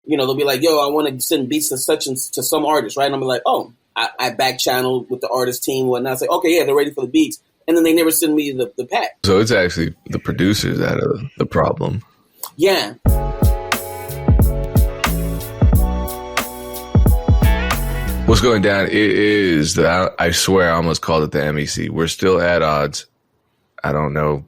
they'll be like, yo, I want to send beats to such and to some artist, right? And I'm like, oh, I back channel with the artist team and whatnot. I say, okay, yeah, they're ready for the beats. And then they never send me the pack. So it's actually the producers that are the problem. Yeah. What's going down? It is I swear I almost called it the MEC. We're still at odds. I don't know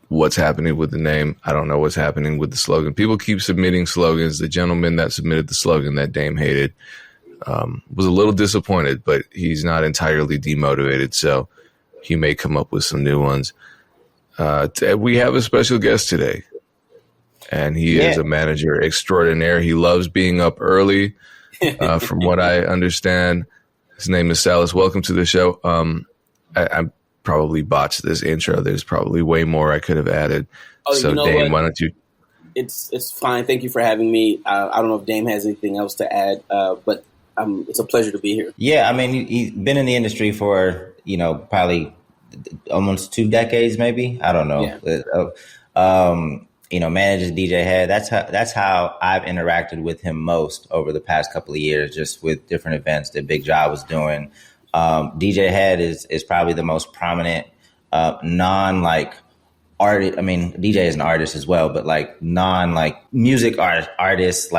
what's happening with the name. I don't know what's happening with the slogan. People keep submitting slogans. The gentleman that submitted the slogan that Dame hated was a little disappointed, but he's not entirely demotivated, so he may come up with some new ones. We have a special guest today, and he is a manager extraordinaire. He loves being up early. From what I understand, his name is Sallis. Welcome to the show. I probably botched this intro. There's probably way more I could have added. Oh, so, Dame, why don't you? It's fine. Thank you for having me. I don't know if Dame has anything else to add, but it's a pleasure to be here. Yeah, I mean, he's been in the industry for, probably almost 2 decades, maybe. I don't know. Yeah. Manages DJ Head. That's how I've interacted with him most over the past couple of years, just with different events that Big Job was doing. DJ Head is probably the most prominent non-artist. I mean, DJ is an artist as well, but music artist,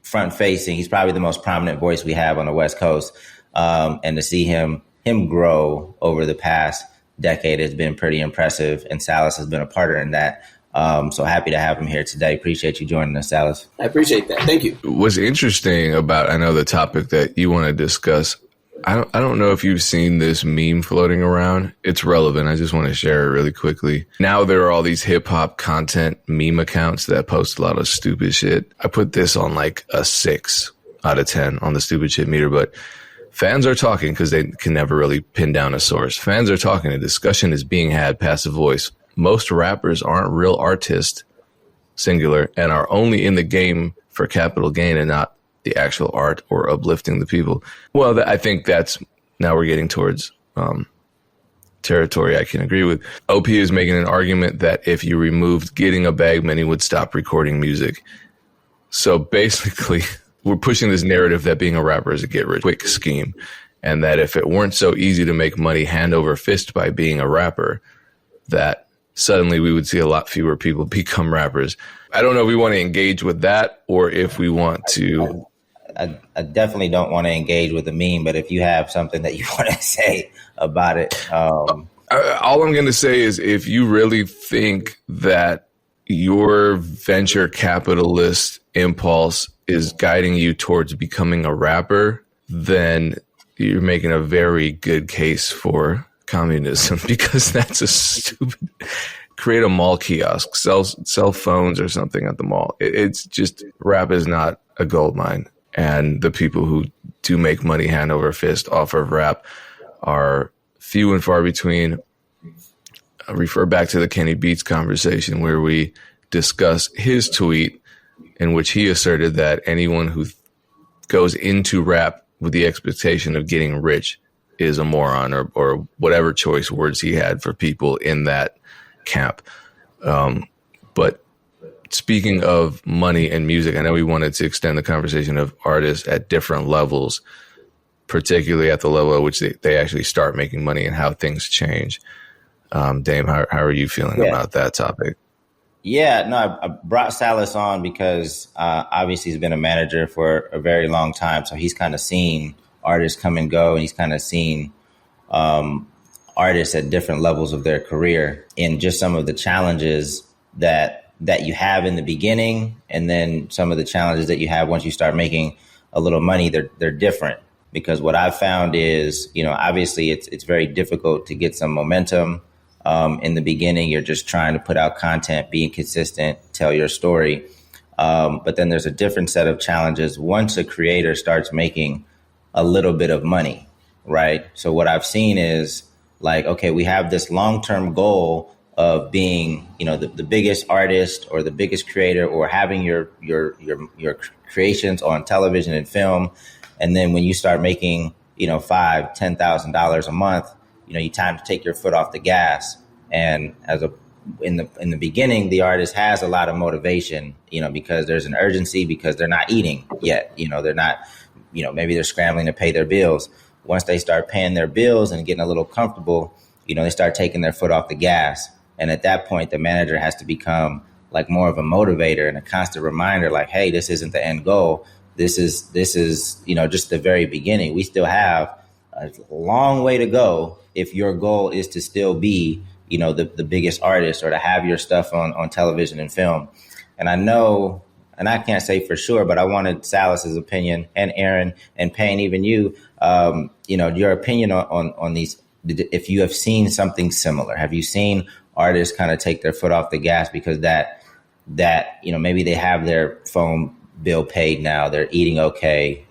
front facing. He's probably the most prominent voice we have on the West Coast. And to see him grow over the past decade has been pretty impressive. And Sallis has been a partner in that. So happy to have him here today. Appreciate you joining us, Sallis. I appreciate that. Thank you. What's interesting about, I know the topic that you want to discuss, I don't know if you've seen this meme floating around. It's relevant. I just want to share it really quickly. Now there are all these hip hop content meme accounts that post a lot of stupid shit. I put this on a 6 out of 10 on the stupid shit meter, but fans are talking because they can never really pin down a source. Fans are talking. A discussion is being had, passive voice. Most rappers aren't real artists, singular, and are only in the game for capital gain and not the actual art or uplifting the people. Well, I think now we're getting towards territory I can agree with. OP is making an argument that if you removed getting a bag, many would stop recording music. So basically, we're pushing this narrative that being a rapper is a get-rich-quick scheme, and that if it weren't so easy to make money hand over fist by being a rapper, that suddenly we would see a lot fewer people become rappers. I don't know if we want to engage with that or if we want to. I definitely don't want to engage with the meme, but if you have something that you want to say about it. All I'm going to say is if you really think that your venture capitalist impulse is guiding you towards becoming a rapper, then you're making a very good case for communism, because that's a stupid. Create a mall kiosk, sell phones or something at the mall. It's just, rap is not a gold mine, and the people who do make money hand over fist off of rap are few and far between. I refer back to the Kenny Beats conversation where we discuss his tweet in which he asserted that anyone who goes into rap with the expectation of getting rich is a moron, or whatever choice words he had for people in that camp. But speaking of money and music, I know we wanted to extend the conversation of artists at different levels, particularly at the level at which they actually start making money and how things change. Dame, how are you feeling about that topic? Yeah, no, I brought Sallis on because obviously he's been a manager for a very long time. So he's kind of seen artists come and go, and he's kind of seen artists at different levels of their career, and just some of the challenges that you have in the beginning, and then some of the challenges that you have once you start making a little money. They're different, because what I've found is, obviously it's very difficult to get some momentum. In the beginning, you're just trying to put out content, being consistent, tell your story. But then there's a different set of challenges once a creator starts making a little bit of money, right? So what I've seen is okay, we have this long-term goal of being, the biggest artist or the biggest creator, or having your creations on television and film. And then when you start making, $5,000, $10,000 a month, you time to take your foot off the gas. And as a in the beginning, the artist has a lot of motivation, because there's an urgency, because they're not eating yet. They're not, maybe they're scrambling to pay their bills. Once they start paying their bills and getting a little comfortable, they start taking their foot off the gas. And at that point, the manager has to become like more of a motivator and a constant reminder, like, hey, this isn't the end goal. This is, just the very beginning. We still have a long way to go if your goal is to still be, the biggest artist, or to have your stuff on television and film. And I know, and I can't say for sure, but I wanted Sallis's opinion, and Erinn and Payne, even you, your opinion on these, if you have seen something similar. Have you seen artists kind of take their foot off the gas because that maybe they have their phone bill paid now, they're eating okay,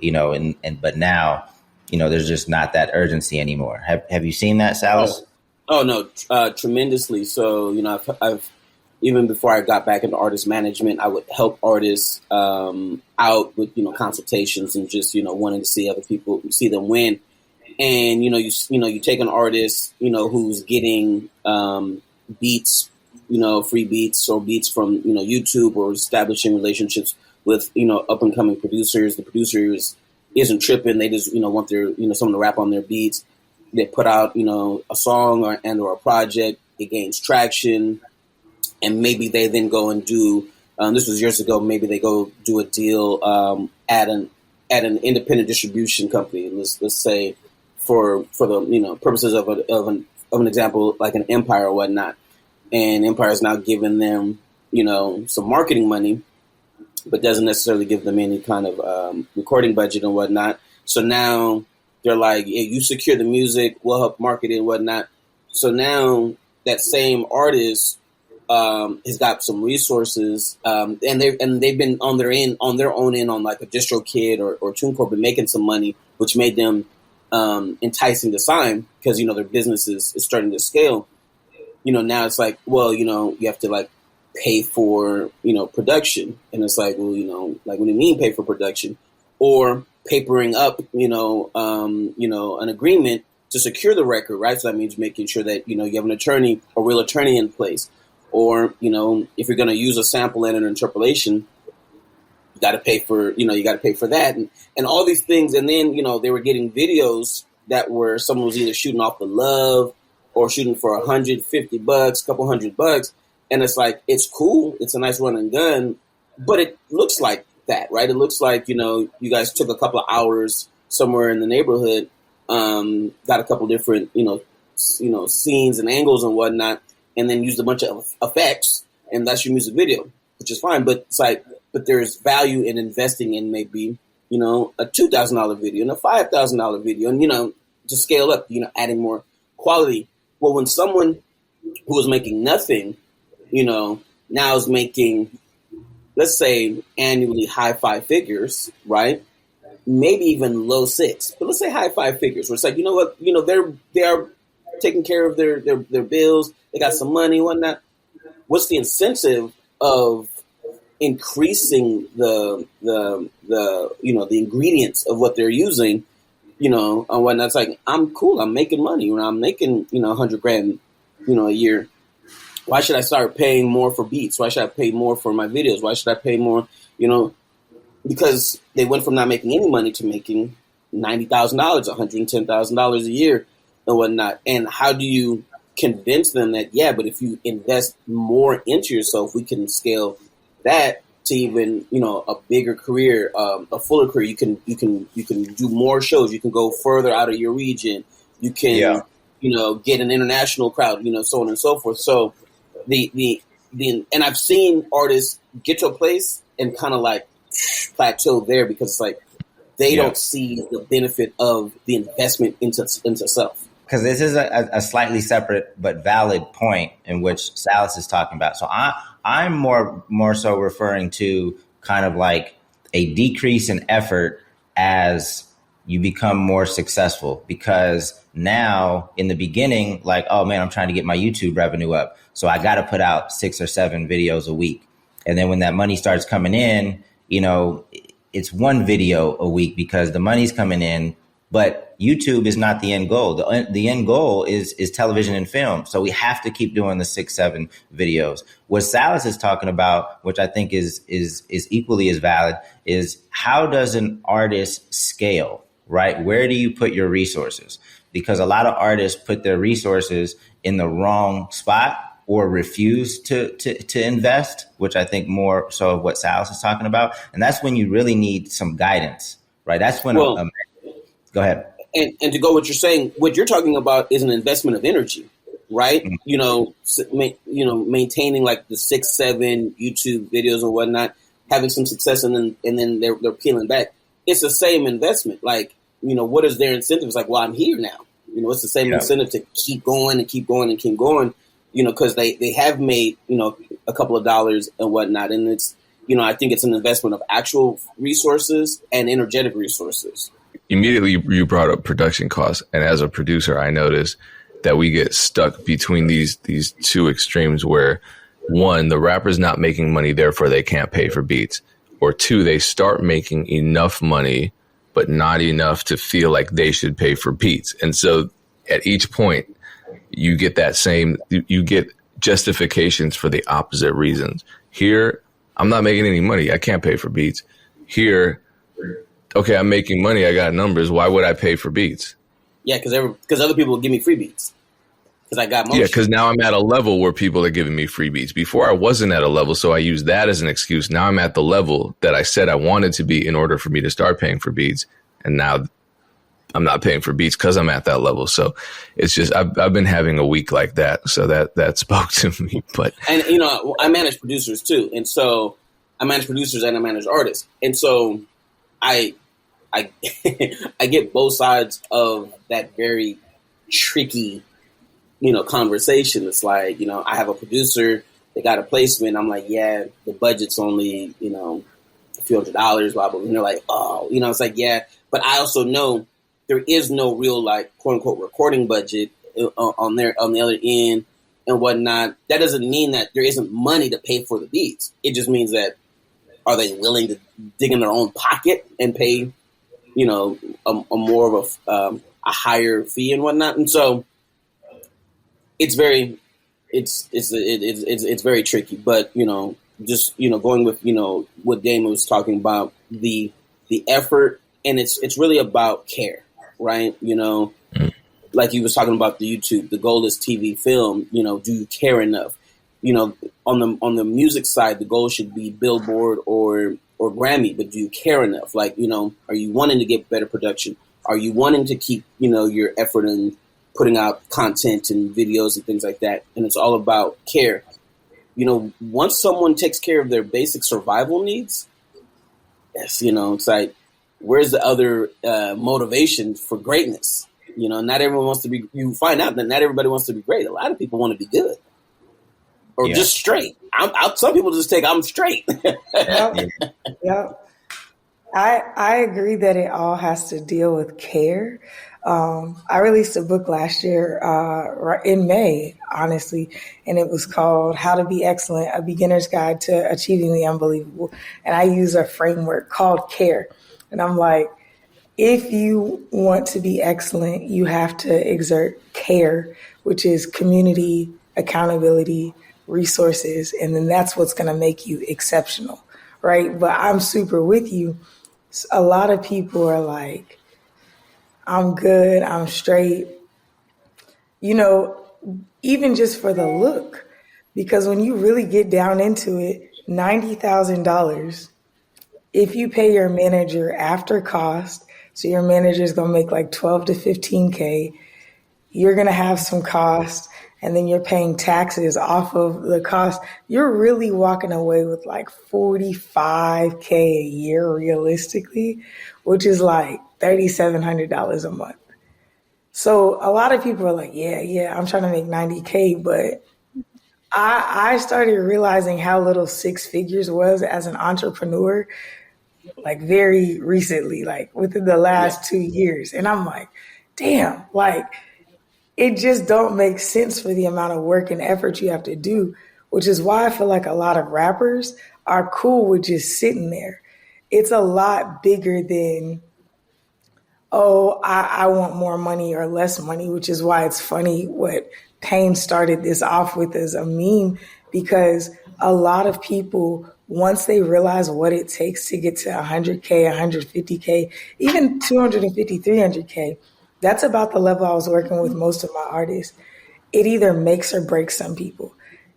but now, there's just not that urgency anymore. Have you seen that, Sallis? Oh no, tremendously. So, I've even before I got back into artist management, I would help artists out with, consultations and just, wanting to see other people, see them win. And, you take an artist, who's getting beats, free beats or beats from, YouTube, or establishing relationships with, up and coming producers. The producers isn't tripping. They just, want their, someone to rap on their beats. They put out, a song or a project. It gains traction. And maybe they then go and do, this was years ago, maybe they go do a deal at an independent distribution company. Let's say for the, purposes of an example, like an Empire or whatnot. And Empire is now giving them, some marketing money, but doesn't necessarily give them any kind of recording budget and whatnot. So now they're like, yeah, you secure the music, we'll help market it and whatnot. So now that same artist has got some resources, and they've been on their own end on like a DistroKid or TuneCore, but making some money, which made them enticing to sign because their business is starting to scale. Now it's like, well, you have to like pay for production, and it's like, well, like what do you mean pay for production? Or papering up an agreement to secure the record, right? So that means making sure that you have an attorney, a real attorney in place. Or, if you're going to use a sample and an interpolation, you got to pay for, that and all these things. And then, they were getting videos that were someone was either shooting off the love or shooting for $150, couple $100. And it's like, it's cool. It's a nice run and gun, but it looks like that, right? It looks like, you guys took a couple of hours somewhere in the neighborhood, got a couple different, scenes and angles and whatnot, and then used a bunch of effects, and that's your music video, which is fine. But it's like, but there's value in investing in maybe, a $2,000 video and a $5,000 video, and, to scale up, adding more quality. Well, when someone who was making nothing, now is making, let's say, annually high five figures, right? Maybe even low six, but let's say high five figures, where it's like, they are taking care of their bills. They got some money, whatnot. What's the incentive of increasing the ingredients of what they're using, and whatnot? It's like, I'm cool. I'm making money. When I'm making, $100,000, a year. Why should I start paying more for beats? Why should I pay more for my videos? Why should I pay more, because they went from not making any money to making $90,000, $110,000 a year and whatnot. And how do you convince them that, yeah, but if you invest more into yourself, we can scale that to even, a bigger career, a fuller career. You can do more shows. You can go further out of your region. You can, get an international crowd, so on and so forth. So and I've seen artists get to a place and kind of like plateau there because it's like they don't see the benefit of the investment into self. Because this is a slightly separate but valid point in which Sallis is talking about. So I'm more so referring to kind of like a decrease in effort as you become more successful. Because now in the beginning, like, oh man, I'm trying to get my YouTube revenue up, so I got to put out 6 or 7 videos a week. And then when that money starts coming in, it's one video a week because the money's coming in. But YouTube is not the end goal. The end goal is television and film. So we have to keep doing the 6-7 videos. What Sallis is talking about, which I think is equally as valid, is how does an artist scale, right? Where do you put your resources? Because a lot of artists put their resources in the wrong spot or refuse to invest, which I think more so of what Sallis is talking about. And that's when you really need some guidance, right? That's when go ahead. And to go what you're saying, what you're talking about is an investment of energy, right? Mm-hmm. Maintaining like the 6-7 YouTube videos or whatnot, having some success, and then they're peeling back. It's the same investment. Like, what is their incentive? It's like, well, I'm here now. It's the same incentive to keep going and keep going and keep going. Because they have made a couple of dollars and whatnot, and it's I think it's an investment of actual resources and energetic resources. Immediately you brought up production costs, and as a producer, I notice that we get stuck between these two extremes where, one, the rapper's not making money, therefore they can't pay for beats, or two, they start making enough money but not enough to feel like they should pay for beats. And so at each point you get you get justifications for the opposite reasons. Here, I'm not making any money, I can't pay for beats. Here, okay, I'm making money, I got numbers, why would I pay for beats? Yeah, because other people will give me free beats. Because I got motion. Yeah, because now I'm at a level where people are giving me free beats. Before I wasn't at a level, so I used that as an excuse. Now I'm at the level that I said I wanted to be in order for me to start paying for beats. And now I'm not paying for beats because I'm at that level. So it's just, I've been having a week like that. So that spoke to me. But and I manage producers too. And so I manage producers and I manage artists. And so I get both sides of that very tricky, conversation. It's like, I have a producer, they got a placement. I'm like, yeah, the budget's only, a few $100, blah, blah. And they're like, oh, it's like, yeah. But I also know there is no real, like, quote unquote, recording budget on the other end and whatnot. That doesn't mean that there isn't money to pay for the beats. It just means that, are they willing to dig in their own pocket and pay, a more of a higher fee and whatnot? And so it's very tricky. But just going with what Damon was talking about, the effort, and it's really about care, right? Like he was talking about the YouTube, the goal is TV, film. Do you care enough? On the music side, the goal should be Billboard or Grammy, but do you care enough? Like, are you wanting to get better production? Are you wanting to keep, your effort in putting out content and videos and things like that? And it's all about care. Once someone takes care of their basic survival needs, yes, it's like, where's the other motivation for greatness? Not everyone wants to be, you find out that not everybody wants to be great. A lot of people want to be good. Or just straight. Some people just take, I'm straight. Yep. I agree that it all has to deal with care. I released a book last year in May, honestly, and it was called How to Be Excellent, A Beginner's Guide to Achieving the Unbelievable. And I use a framework called CARE. And I'm like, if you want to be excellent, you have to exert care, which is community, accountability, resources, and then that's what's going to make you exceptional, right? But I'm super with you. A lot of people are like, I'm good, I'm straight, even just for the look, because when you really get down into it, $90,000, if you pay your manager after cost, so your manager is going to make like 12 to 15K, you're going to have some cost, and then you're paying taxes off of the cost, you're really walking away with like $45K a year realistically, which is like $3,700 a month. So a lot of people are like, yeah, I'm trying to make 90K, but I started realizing how little six figures was as an entrepreneur, like very recently, like within the last 2 years. And I'm like, damn, like, it just don't make sense for the amount of work and effort you have to do, which is why I feel like a lot of rappers are cool with just sitting there. It's a lot bigger than, oh, I want more money or less money, which is why it's funny what Payne started this off with as a meme, because a lot of people, once they realize what it takes to get to 100K, 150K, even 250, 300K, that's about the level I was working with most of my artists. It either makes or breaks some people.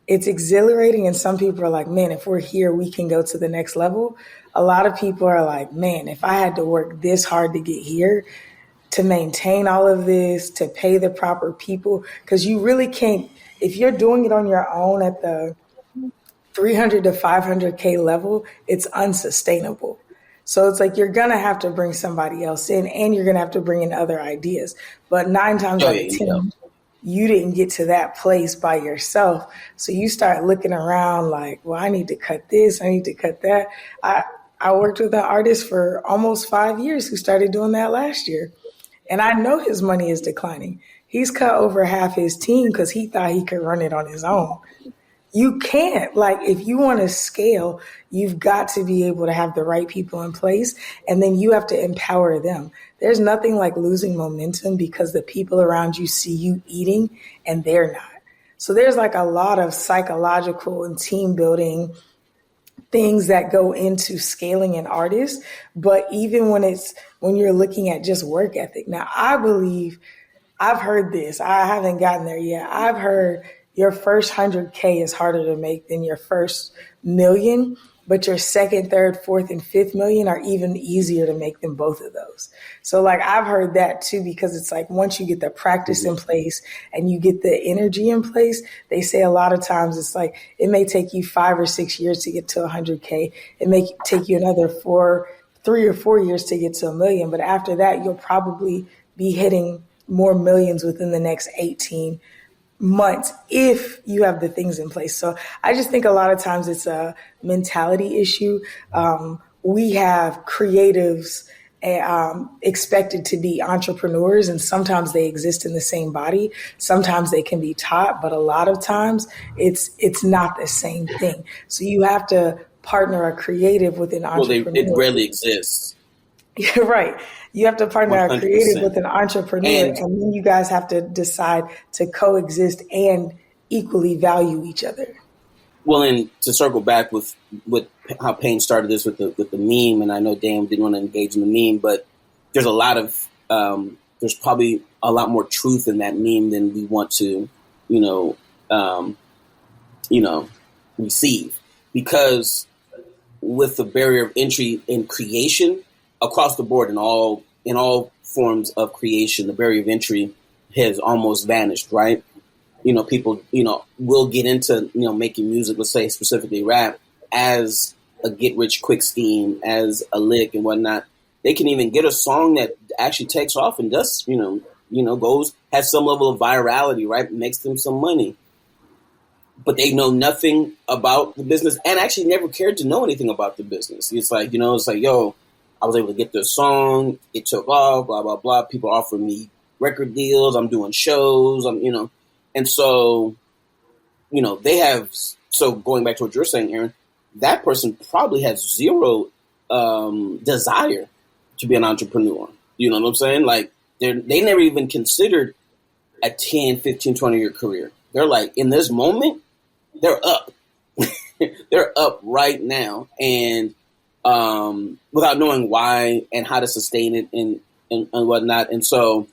It's exhilarating, and some people are like, man, if we're here, we can go to the next level. A lot of people are like, man, if I had to work this hard to get here, to maintain all of this, to pay the proper people, because you really can't, if you're doing it on your own at the 300 to 500K level, it's unsustainable. So it's like you're going to have to bring somebody else in, and you're going to have to bring in other ideas. But 9 times out of 10, you didn't get to that place by yourself. So you start looking around like, well, I need to cut this, I need to cut that. I worked with an artist for almost 5 years who started doing that last year. And I know his money is declining. He's cut over half his team because he thought he could run it on his own. You can't. Like, if you want to scale, you've got to be able to have the right people in place, and then you have to empower them. There's nothing like losing momentum because the people around you see you eating and they're not. So there's like a lot of psychological and team building things that go into scaling an artist. But even when you're looking at just work ethic, now I believe, I've heard this, I haven't gotten there yet. I've heard your first 100K is harder to make than your first million, but your second, third, fourth, and fifth million are even easier to make than both of those. So like I've heard that too, because it's like once you get the practice in place and you get the energy in place, they say a lot of times it's like it may take you 5 or 6 years to get to 100K. It may take you another 3 or 4 years to get to $1 million. But after that, you'll probably be hitting more millions within the next 18 months if you have the things in place. So I just think a lot of times it's a mentality issue. We have creatives expected to be entrepreneurs, and sometimes they exist in the same body. Sometimes they can be taught, but a lot of times it's not the same thing. So you have to partner a creative with an entrepreneur. Well, it rarely exists. Yeah, right. You have to partner 100%. A creative with an entrepreneur, and then you guys have to decide to coexist and equally value each other. Well, and to circle back with how Payne started this with the meme, and I know Dan didn't want to engage in the meme, but there's a lot of there's probably a lot more truth in that meme than we want to, receive, because with the barrier of entry in creation across the board in all forms of creation, the barrier of entry has almost vanished, right? People, will get into, making music, let's say specifically rap, as a get rich quick scheme, as a lick and whatnot. They can even get a song that actually takes off and does, has some level of virality, right? Makes them some money. But they know nothing about the business and actually never cared to know anything about the business. It's like, yo, I was able to get this song. It took off, blah, blah, blah. People offer me record deals. I'm doing shows. And so, they have, so going back to what you're saying, Erinn, that person probably has zero desire to be an entrepreneur. You know what I'm saying? Like, they never even considered a 10, 15, 20-year career. They're like, in this moment, they're up. They're up right now. And without knowing why and how to sustain it and whatnot. And so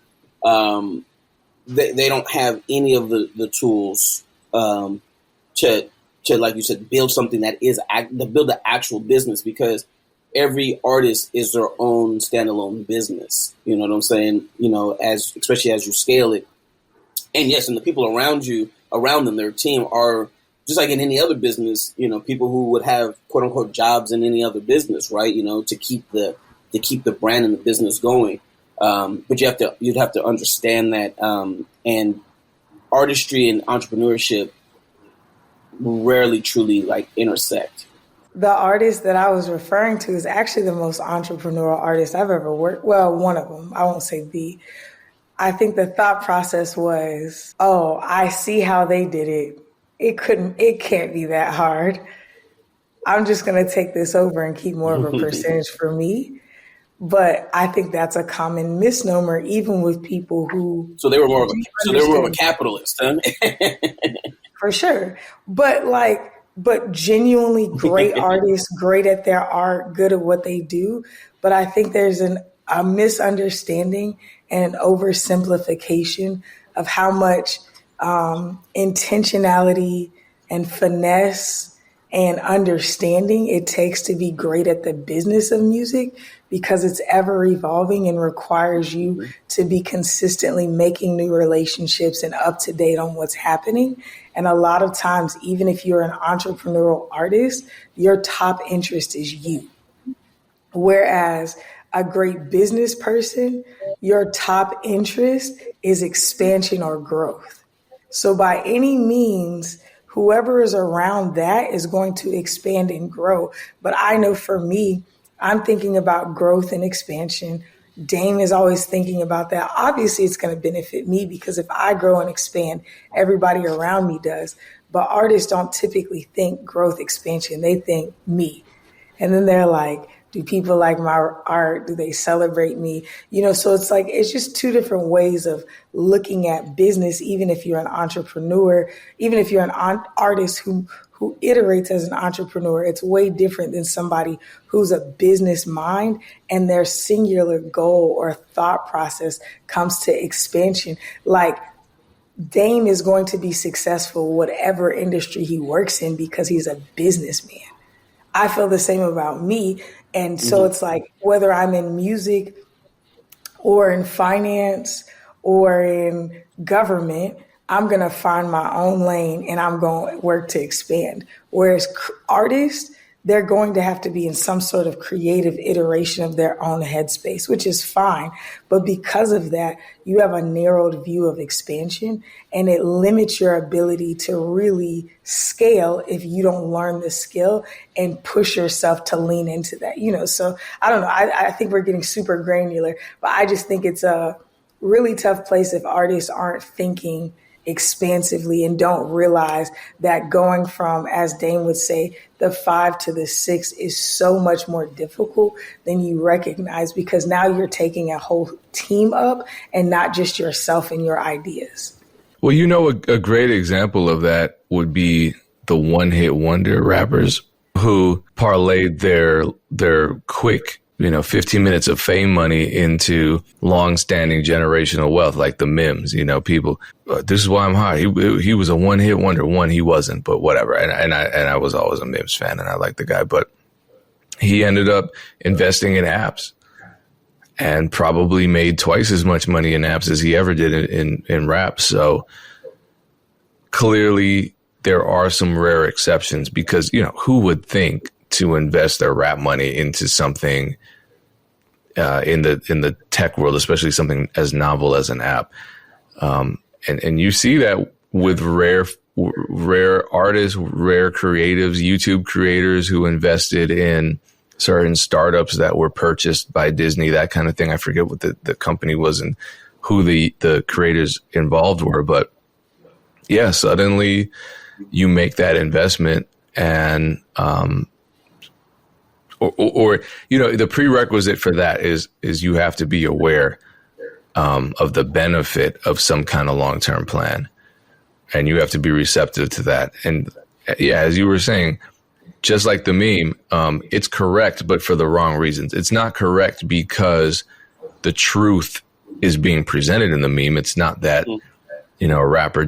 they don't have any of the tools to, like you said, build something that is to build an actual business, because every artist is their own standalone business. You know what I'm saying? Especially as you scale it. And yes, and the people around them, their team, are just like in any other business, people who would have quote unquote jobs in any other business, right? To keep the brand and the business going. But you'd have to understand that, and artistry and entrepreneurship rarely truly like intersect. The artist that I was referring to is actually the most entrepreneurial artist I've ever worked. Well, one of them. I won't say the. I think the thought process was, oh, I see how they did it. It can't be that hard. I'm just going to take this over and keep more of a percentage for me. But I think that's a common misnomer, even with people who. So they were more of a capitalist, huh? For sure. But genuinely great artists, great at their art, good at what they do. But I think there's a misunderstanding and an oversimplification of how much intentionality and finesse and understanding it takes to be great at the business of music, because it's ever evolving and requires you to be consistently making new relationships and up to date on what's happening. And a lot of times, even if you're an entrepreneurial artist, your top interest is you. Whereas a great business person, your top interest is expansion or growth. So by any means, whoever is around that is going to expand and grow. But I know for me, I'm thinking about growth and expansion. Dame is always thinking about that. Obviously, it's going to benefit me because if I grow and expand, everybody around me does. But artists don't typically think growth, expansion. They think me. And then they're like, do people like my art? Do they celebrate me? So it's like, it's just two different ways of looking at business, even if you're an entrepreneur, even if you're an artist who iterates as an entrepreneur. It's way different than somebody who's a business mind and their singular goal or thought process comes to expansion. Like Dame is going to be successful whatever industry he works in because he's a businessman. I feel the same about me. And so it's like, whether I'm in music or in finance or in government, I'm going to find my own lane and I'm going to work to expand. Whereas artists, they're going to have to be in some sort of creative iteration of their own headspace, which is fine. But because of that, you have a narrowed view of expansion and it limits your ability to really scale if you don't learn the skill and push yourself to lean into that. So I don't know. I think we're getting super granular, but I just think it's a really tough place if artists aren't thinking expansively and don't realize that going from, as Dane would say, the 5 to the 6 is so much more difficult than you recognize, because now you're taking a whole team up and not just yourself and your ideas. Well, a great example of that would be the one-hit wonder rappers who parlayed their quick 15 minutes of fame money into long-standing generational wealth, like the Mims. People, this is why I'm hot. He was a one-hit wonder. He wasn't, but whatever. And I was always a Mims fan, and I like the guy. But he ended up investing in apps, and probably made twice as much money in apps as he ever did in rap. So clearly, there are some rare exceptions, because who would think to invest their rap money into something in the tech world, especially something as novel as an app. And you see that with rare artists, rare creatives, YouTube creators who invested in certain startups that were purchased by Disney, that kind of thing. I forget what the company was and who the creators involved were, but yeah, suddenly you make that investment and, the prerequisite for that is you have to be aware of the benefit of some kind of long-term plan, and you have to be receptive to that. And yeah, as you were saying, just like the meme, it's correct, but for the wrong reasons. It's not correct because the truth is being presented in the meme. It's not that, a rapper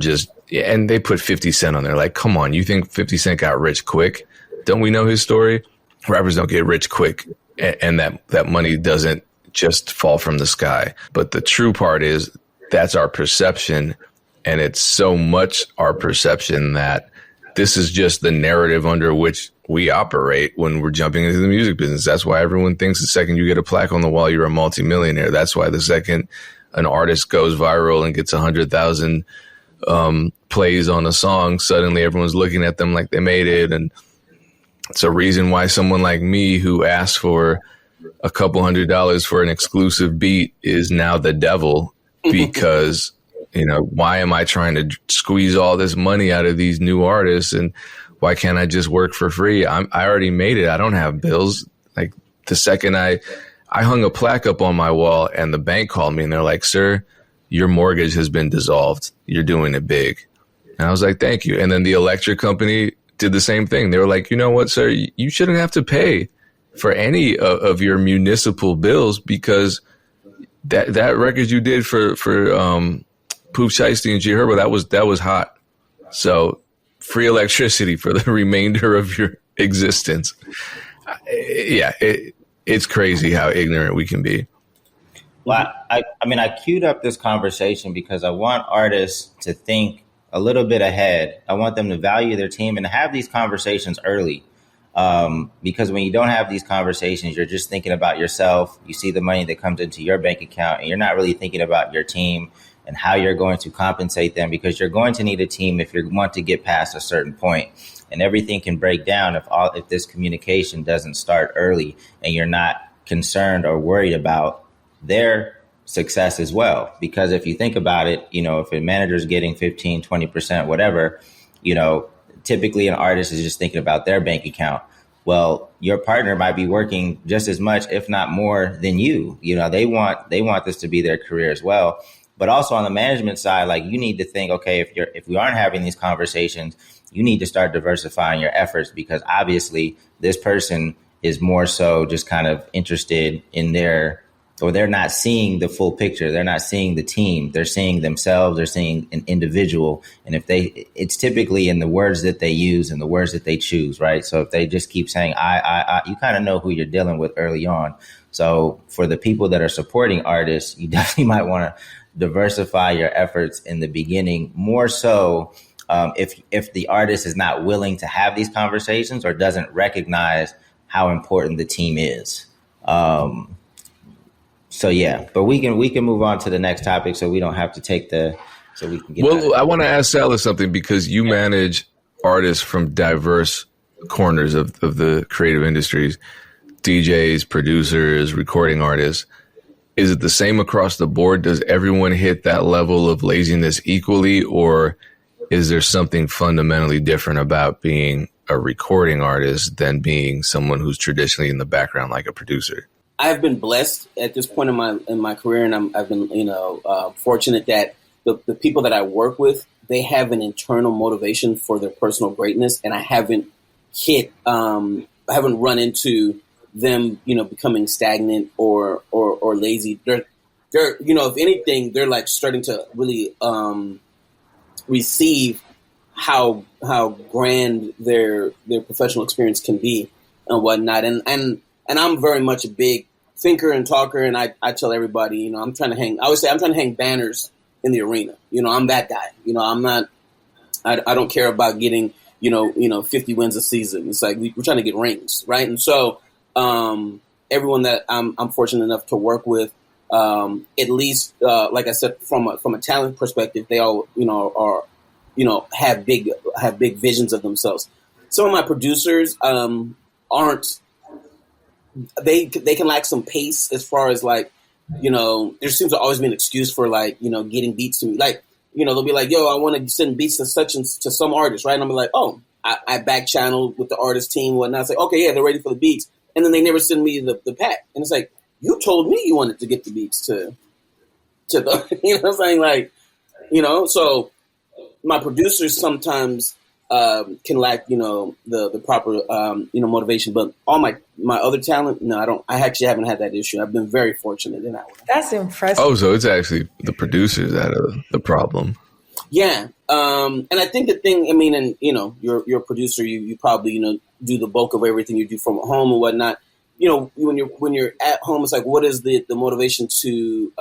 and they put 50 Cent on there. Like, come on, you think 50 Cent got rich quick? Don't we know his story? Rappers don't get rich quick, and that money doesn't just fall from the sky. But the true part is that's our perception, and it's so much our perception that this is just the narrative under which we operate when we're jumping into the music business. That's why everyone thinks the second you get a plaque on the wall, you're a multimillionaire. That's why the second an artist goes viral and gets 100,000 plays on a song, suddenly everyone's looking at them like they made it. And it's a reason why someone like me, who asked for a couple $100 for an exclusive beat, is now the devil, because, why am I trying to squeeze all this money out of these new artists? And why can't I just work for free? I already made it. I don't have bills. Like, the second I I hung a plaque up on my wall and the bank called me and they're like, sir, your mortgage has been dissolved. You're doing it big. And I was like, thank you. And then the electric company did the same thing. They were like, you know what, sir, you shouldn't have to pay for any of your municipal bills because that record you did for Poof Shiesty and G Herbo, that was hot. So free electricity for the remainder of your existence. Yeah, it's crazy how ignorant we can be. Well, I queued up this conversation because I want artists to think a little bit ahead. I want them to value their team and have these conversations early. Because when you don't have these conversations, you're just thinking about yourself. You see the money that comes into your bank account and you're not really thinking about your team and how you're going to compensate them, because you're going to need a team if you want to get past a certain point. And everything can break down if this communication doesn't start early and you're not concerned or worried about their success as well. Because if you think about it, if a manager is getting 15, 20%, whatever, typically an artist is just thinking about their bank account. Well, your partner might be working just as much, if not more than you. They want this to be their career as well. But also on the management side, like, you need to think, okay, if we aren't having these conversations, you need to start diversifying your efforts, because obviously this person is more so just kind of interested in they're not seeing the full picture. They're not seeing the team. They're seeing themselves. They're seeing an individual. And it's typically in the words that they use and the words that they choose, right? So if they just keep saying, I, you kind of know who you're dealing with early on. So for the people that are supporting artists, you definitely might want to diversify your efforts in the beginning, more so if the artist is not willing to have these conversations or doesn't recognize how important the team is. So yeah, but we can move on to the next topic, so we don't have to so we can get. Well, I want to ask Sallis something, because you manage artists from diverse corners of the creative industries, DJs, producers, recording artists. Is it the same across the board? Does everyone hit that level of laziness equally, or is there something fundamentally different about being a recording artist than being someone who's traditionally in the background, like a producer? I've been blessed at this point in my career, and I've been fortunate that the people that I work with, they have an internal motivation for their personal greatness, and I haven't run into them becoming stagnant or lazy. They're if anything, they're like starting to really receive how grand their professional experience can be and whatnot, and I'm very much a big thinker and talker, and I tell everybody, I'm trying to hang banners in the arena. I'm that guy. I'm not. I don't care about getting 50 wins a season. It's like we're trying to get rings, right? And so everyone that I'm fortunate enough to work with, at least like I said, from a talent perspective, they all are have big visions of themselves. Some of my producers aren't. They can lack some pace as far as like, there seems to always be an excuse for like, getting beats to me. Like, they'll be like, yo, I want to send beats to such and to some artist, right? And I'll be like, oh, I back channel with the artist team and whatnot. It's like, okay, yeah, they're ready for the beats. And then they never send me the pack. And it's like, you told me you wanted to get the beats to the, what I'm saying? Like, so my producers sometimes can lack, the proper, motivation. But all my other talent, no, I don't. I actually haven't had that issue. I've been very fortunate in that way. That's impressive. Oh, so it's actually the producers that are the problem. Yeah. And I think the thing, and you're a producer, you probably, do the bulk of everything you do from home and whatnot. When you're at home, it's like, what is the motivation to,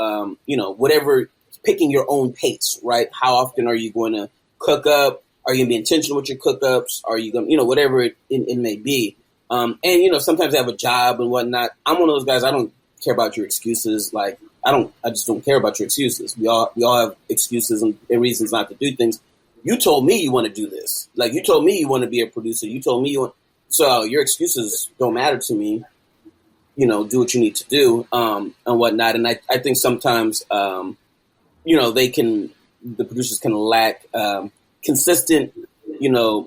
whatever, picking your own pace, right? How often are you going to cook up? Are you going to be intentional with your cook-ups? Are you going to, whatever it may be. And, sometimes I have a job and whatnot. I'm one of those guys, I don't care about your excuses. Like, I just don't care about your excuses. We all have excuses and reasons not to do things. You told me you want to do this. Like, you told me you want to be a producer. You told me so your excuses don't matter to me. Do what you need to do, and whatnot. And I think sometimes, the producers can lack, consistent,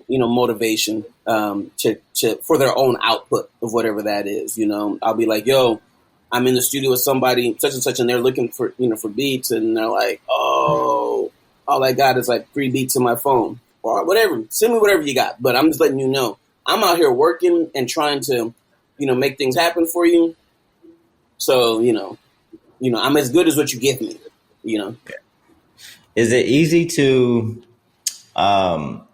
motivation to for their own output of whatever that is. I'll be like, yo, I'm in the studio with somebody such and such, and they're looking for for beats, and they're like, oh, all I got is like 3 beats on my phone or whatever. Send me whatever you got, but I'm just letting you know I'm out here working and trying to make things happen for you. So I'm as good as what you give me. Is it easy to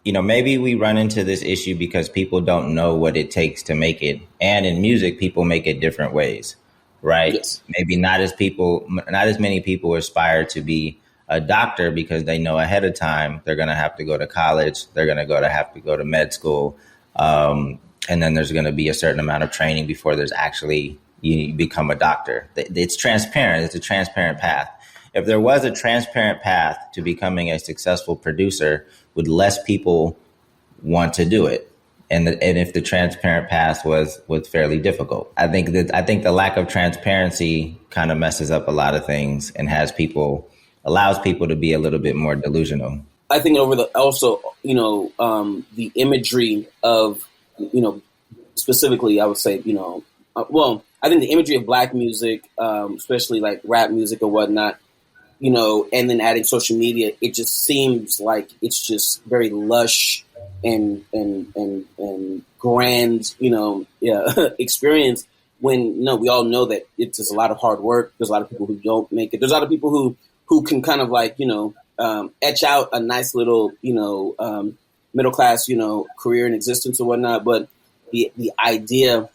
maybe we run into this issue because people don't know what it takes to make it. And in music, people make it different ways, right? Yes. Maybe not as many people aspire to be a doctor because they know ahead of time they're going to have to go to college. They're going to have to go to med school. And then there's going to be a certain amount of training before there's actually you become a doctor. It's transparent. It's a transparent path. If there was a transparent path to becoming a successful producer, would less people want to do it? And if the transparent path was fairly difficult, I think the lack of transparency kind of messes up a lot of things and allows people to be a little bit more delusional. I think the imagery of specifically, I would say I think the imagery of Black music, especially like rap music or whatnot. And then adding social media, it just seems like it's just very lush and grand, experience. When we all know that it's just a lot of hard work. There's a lot of people who don't make it. There's a lot of people who can kind of like etch out a nice little middle class career and existence or whatnot. But the idea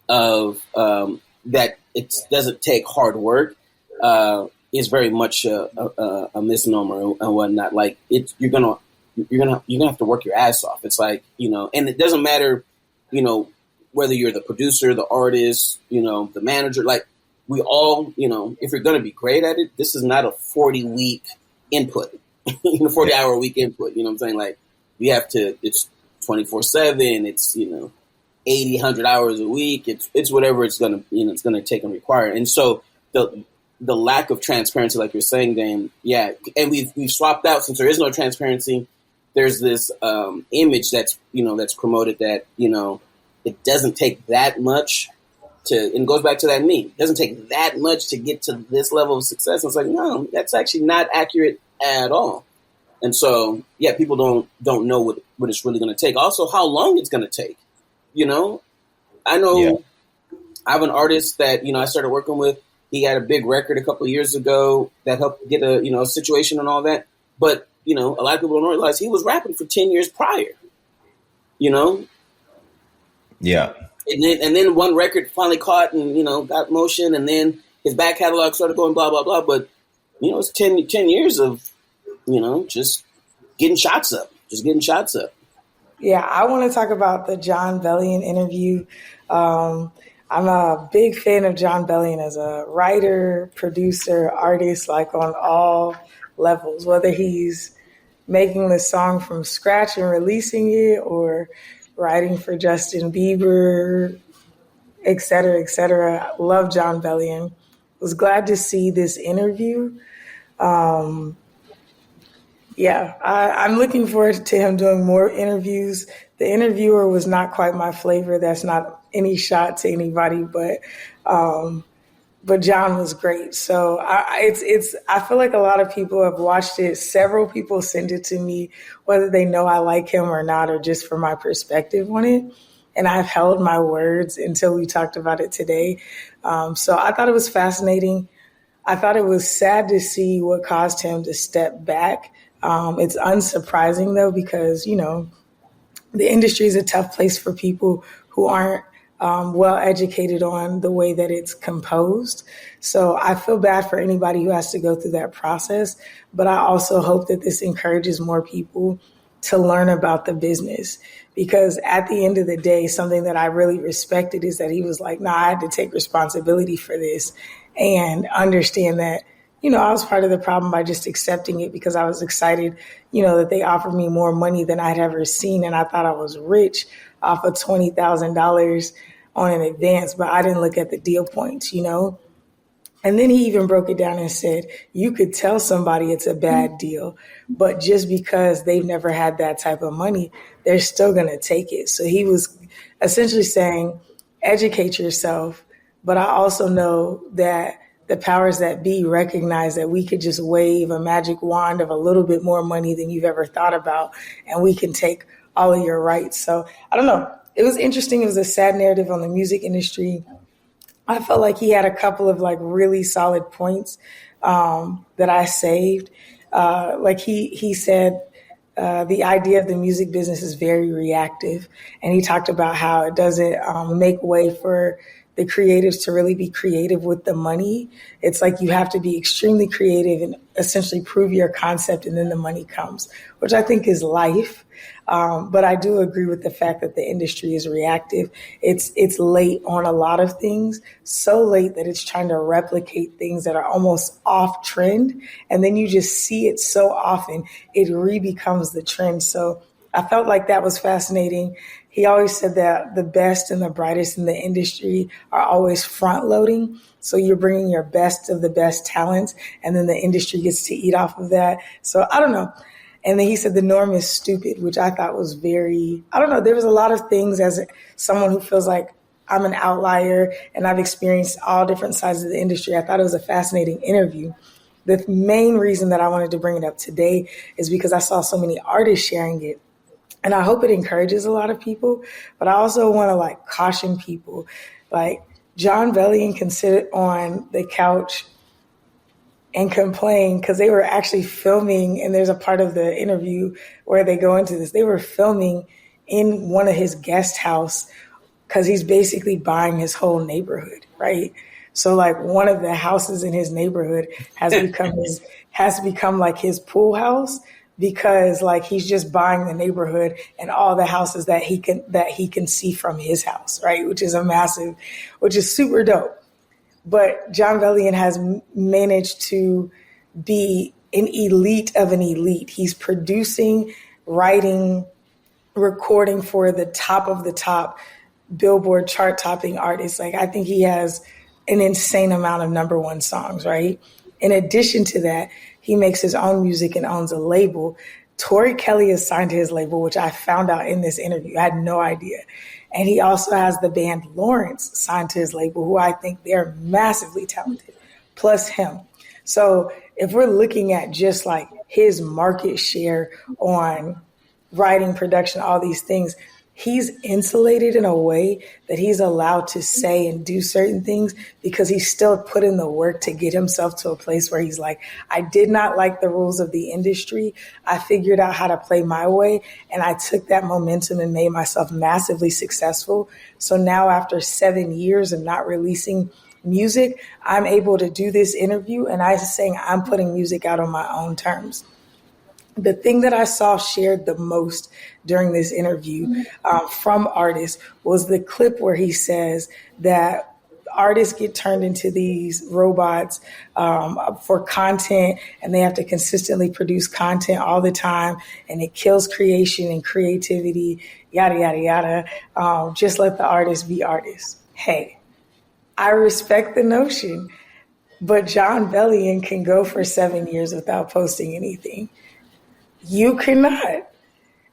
of that it doesn't take hard work. Is very much a misnomer and whatnot. Like you're gonna have to work your ass off. It's like and it doesn't matter, whether you're the producer, the artist, the manager. Like we all, if you're gonna be great at it, this is not a 40-week input, 40-hour week input. You know what I'm saying? Like you have to. It's 24/7. It's 80, 100 hours a week. It's whatever it's gonna it's gonna take and require. And so the lack of transparency, like you're saying, Dame, yeah, and we've swapped out since there is no transparency. There's this image that's promoted that it doesn't take that much and it goes back to that meme. It doesn't take that much to get to this level of success. And it's like, no, that's actually not accurate at all. And so, yeah, people don't know what it's really going to take. Also, how long it's going to take. I know. Yeah. I have an artist that I started working with. He had a big record a couple of years ago that helped get a situation and all that. But a lot of people don't realize he was rapping for 10 years prior. Yeah. And then one record finally caught and got motion, and then his back catalog started going blah blah blah. But it's 10 years of just getting shots up. Yeah, I want to talk about the John Bellion interview. I'm a big fan of John Bellion as a writer, producer, artist, like on all levels, whether he's making the song from scratch and releasing it or writing for Justin Bieber, et cetera, et cetera. I love John Bellion. Was glad to see this interview. I'm looking forward to him doing more interviews. The interviewer was not quite my flavor. That's not any shot to anybody, but John was great. So I feel like a lot of people have watched it. Several people send it to me, whether they know I like him or not, or just for my perspective on it. And I've held my words until we talked about it today. So I thought it was fascinating. I thought it was sad to see what caused him to step back. It's unsurprising though, because, the industry is a tough place for people who aren't well educated on the way that it's composed. So I feel bad for anybody who has to go through that process, but I also hope that this encourages more people to learn about the business, because at the end of the day, something that I really respected is that he was like, I had to take responsibility for this and understand that, I was part of the problem by just accepting it because I was excited, that they offered me more money than I'd ever seen. And I thought I was rich off of $20,000 on an advance, but I didn't look at the deal points, And then he even broke it down and said, you could tell somebody it's a bad deal, but just because they've never had that type of money, they're still going to take it. So he was essentially saying, educate yourself, But I also know that the powers that be recognize that we could just wave a magic wand of a little bit more money than you've ever thought about, and we can take all of your rights. So I don't know. It was interesting. It was a sad narrative on the music industry. I felt like he had a couple of like really solid points that I saved. Like he said, the idea of the music business is very reactive, and he talked about how it doesn't make way for the creatives to really be creative with the money. It's like you have to be extremely creative and essentially prove your concept, and then the money comes, which I think is life. But I do agree with the fact that the industry is reactive. It's late on a lot of things, so late that it's trying to replicate things that are almost off trend. And then you just see it so often, it re-becomes the trend. So I felt like that was fascinating. He always said that the best and the brightest in the industry are always front loading. So you're bringing your best of the best talents, and then the industry gets to eat off of that. So I don't know. And then he said the norm is stupid, which I thought was I don't know, there was a lot of things as someone who feels like I'm an outlier and I've experienced all different sides of the industry. I thought it was a fascinating interview. The main reason that I wanted to bring it up today is because I saw so many artists sharing it. And I hope it encourages a lot of people, but I also want to like caution people. Like John Bellion can sit on the couch and complain because they were actually filming, and there's a part of the interview where they go into this. They were filming in one of his guest house because he's basically buying his whole neighborhood, right? So like one of the houses in his neighborhood has become like his pool house, because like he's just buying the neighborhood and all the houses that he can see from his house, right? Which is super dope. But John Bellion has managed to be an elite of an elite. He's producing, writing, recording for the top of the top Billboard chart topping artists. Like I think he has an insane amount of number one songs, right? In addition to that, he makes his own music and owns a label. Tori Kelly is signed to his label, which I found out in this interview. I had no idea. And he also has the band Lawrence signed to his label, who I think they're massively talented, plus him. So if we're looking at just like his market share on writing, production, all these things, he's insulated in a way that he's allowed to say and do certain things because he's still put in the work to get himself to a place where he's like, I did not like the rules of the industry. I figured out how to play my way, and I took that momentum and made myself massively successful. So now after 7 years of not releasing music, I'm able to do this interview, and I'm saying I'm putting music out on my own terms. The thing that I saw shared the most during this interview from artists was the clip where he says that artists get turned into these robots for content, and they have to consistently produce content all the time, and it kills creation and creativity, yada, yada, yada. Just let the artists be artists. Hey, I respect the notion, but John Bellion can go for 7 years without posting anything. You cannot.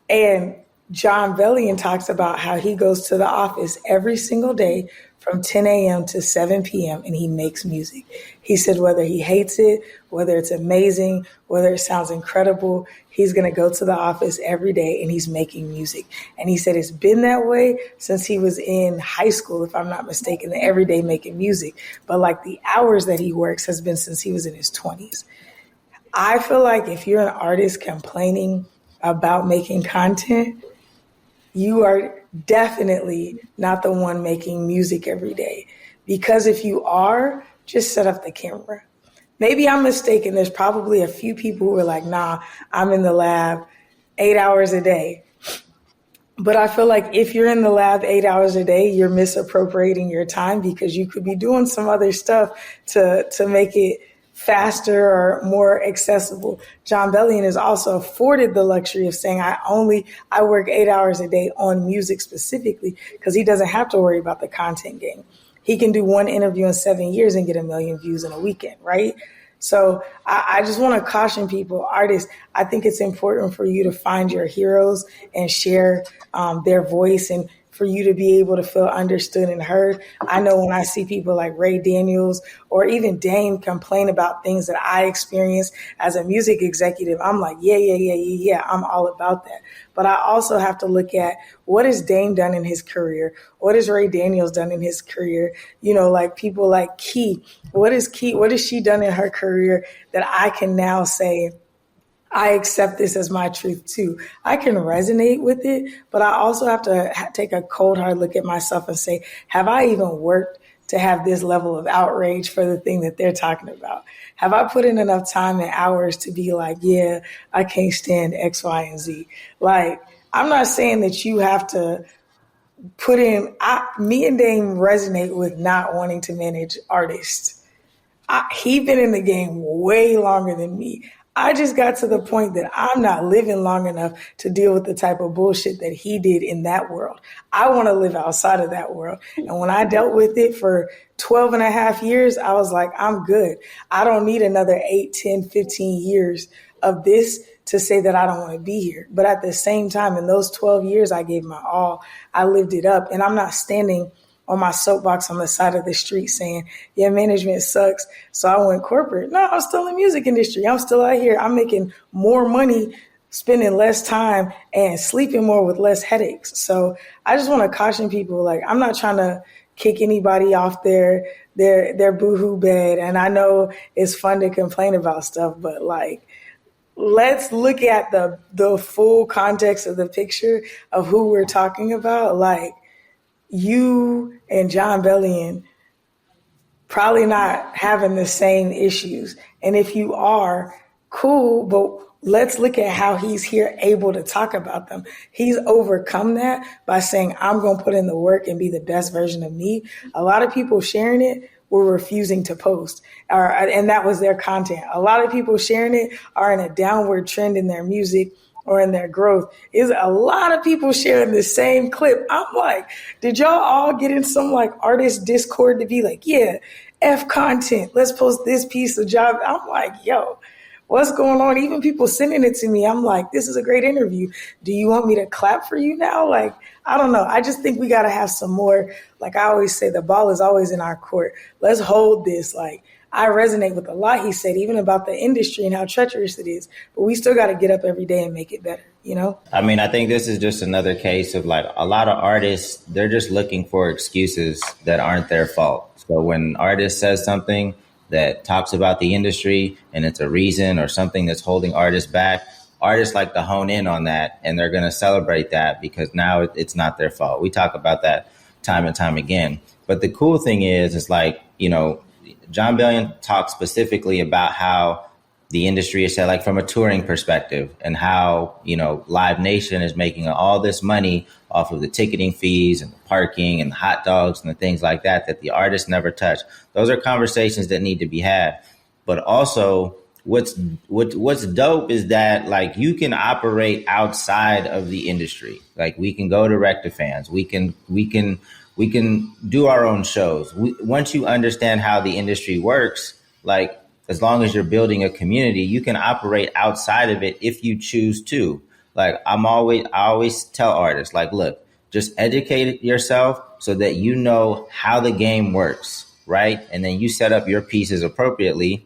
And John Bellion talks about how he goes to the office every single day from 10 a.m. to 7 p.m. and he makes music. He said whether he hates it, whether it's amazing, whether it sounds incredible, he's going to go to the office every day and he's making music. And he said it's been that way since he was in high school, if I'm not mistaken, every day making music. But like the hours that he works has been since he was in his 20s. I feel like if you're an artist complaining about making content, you are definitely not the one making music every day. Because if you are, just set up the camera. Maybe I'm mistaken. There's probably a few people who are like, nah, I'm in the lab 8 hours a day. But I feel like if you're in the lab 8 hours a day, you're misappropriating your time because you could be doing some other stuff to make it faster or more accessible. John Bellion is also afforded the luxury of saying, I work 8 hours a day on music specifically because he doesn't have to worry about the content game. He can do one interview in 7 years and get 1 million views in a weekend, right? So I just want to caution people, artists, I think it's important for you to find your heroes and share their voice. And for you to be able to feel understood and heard. I know when I see people like Ray Daniels or even Dame complain about things that I experience as a music executive, I'm like, yeah, I'm all about that. But I also have to look at what has Dame done in his career? What has Ray Daniels done in his career? You know, like people like Key. What has she done in her career that I can now say, I accept this as my truth too. I can resonate with it, but I also have to take a cold hard look at myself and say, have I even worked to have this level of outrage for the thing that they're talking about? Have I put in enough time and hours to be like, yeah, I can't stand X, Y, and Z? Like, I'm not saying that you have to put in, me and Dame resonate with not wanting to manage artists. He been in the game way longer than me. I just got to the point that I'm not living long enough to deal with the type of bullshit that he did in that world. I want to live outside of that world. And when I dealt with it for 12 and a half years, I was like, I'm good. I don't need another 8, 10, 15 years of this to say that I don't want to be here. But at the same time, in those 12 years, I gave my all. I lived it up. And I'm not standing on my soapbox on the side of the street saying, yeah, management sucks, so I went corporate. No, I'm still in the music industry. I'm still out here. I'm making more money, spending less time, and sleeping more with less headaches. So I just want to caution people, like, I'm not trying to kick anybody off their boohoo bed. And I know it's fun to complain about stuff, but like, let's look at the full context of the picture of who we're talking about. Like, you and John Bellion probably not having the same issues. And if you are, cool, but let's look at how he's here able to talk about them. He's overcome that by saying, I'm going to put in the work and be the best version of me. A lot of people sharing it were refusing to post, and that was their content. A lot of people sharing it are in a downward trend in their music or in their growth. Is a lot of people sharing the same clip. I'm like, did y'all all get in some like artist Discord to be like, yeah, F content, let's post this piece of job? I'm like, yo, what's going on? Even people sending it to me, I'm like, this is a great interview. Do you want me to clap for you now? Like, I don't know. I just think we got to have some more, like I always say, the ball is always in our court. Let's hold this. Like, I resonate with a lot he said, even about the industry and how treacherous it is. But we still got to get up every day and make it better, you know? I mean, I think this is just another case of like a lot of artists, they're just looking for excuses that aren't their fault. So when an artist says something that talks about the industry and it's a reason or something that's holding artists back, artists like to hone in on that and they're going to celebrate that because now it's not their fault. We talk about that time and time again. But the cool thing is like, you know, John Bellion talks specifically about how the industry is set, like from a touring perspective, and how, you know, Live Nation is making all this money off of the ticketing fees and the parking and the hot dogs and the things like that the artists never touch. Those are conversations that need to be had. But also what's dope is that like you can operate outside of the industry. Like we can go direct to fans. We can do our own shows. Once you understand how the industry works, like as long as you're building a community, you can operate outside of it if you choose to. Like I always tell artists, like, look, just educate yourself so that you know how the game works, right? And then you set up your pieces appropriately.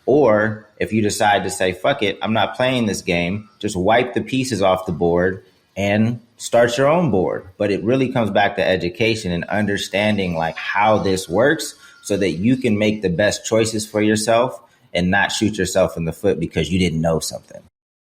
Or if you decide to say, fuck it, I'm not playing this game, just wipe the pieces off the board and start your own board. But it really comes back to education and understanding like how this works so that you can make the best choices for yourself and not shoot yourself in the foot because you didn't know something.